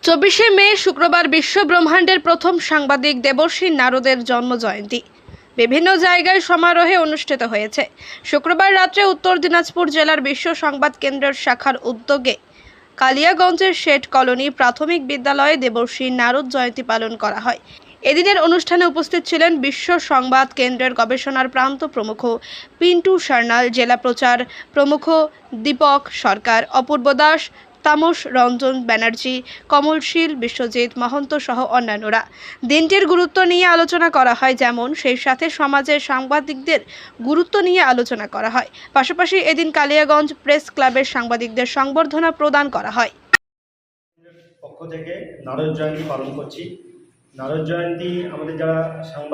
24শে মে শুক্রবার বিশ্ব ব্রহ্মাণ্ডের প্রথম সাংবাদিক দেবর্ষী নারদের জন্ম জয়ন্তী বিভিন্ন জায়গায় সমারোহে অনুষ্ঠিত হয়েছে। শুক্রবার রাত্রে উত্তর দিনাজপুর জেলার বিশ্ব সংবাদ কেন্দ্রের শাখার উদ্যোগে কালিয়াগঞ্জের শেঠ কলোনি প্রাথমিক বিদ্যালয়ে দেবর্ষী নারদ জয়ন্তী পালন করা হয়। এদিনের অনুষ্ঠানে উপস্থিত ছিলেন বিশ্ব সংবাদ কেন্দ্রের গবেষণার প্রান্ত প্রমুখ পিন্টু সার্নাল, জেলা প্রচার প্রমুখ দীপক সরকার, অপূর্ব দাস, তামস রঞ্জন ব্যানার্জি, কমলশীল, বিশ্বজিৎ মহন্ত সহ অন্যান্যরা। দিনটির গুরুত্ব নিয়ে আলোচনা করা হয়, যেমন সেই সাথে সমাজের সাংবাদিকদের গুরুত্ব নিয়ে আলোচনা করা হয়। পাশাপাশি এদিন কালিয়াগঞ্জ প্রেস ক্লাবের সাংবাদিকদের সংবর্ধনা প্রদান করা হয়। পক্ষ থেকে নারদ জয়ন্তী পালন করছি। নারদ জয়ন্তী আমাদের যারা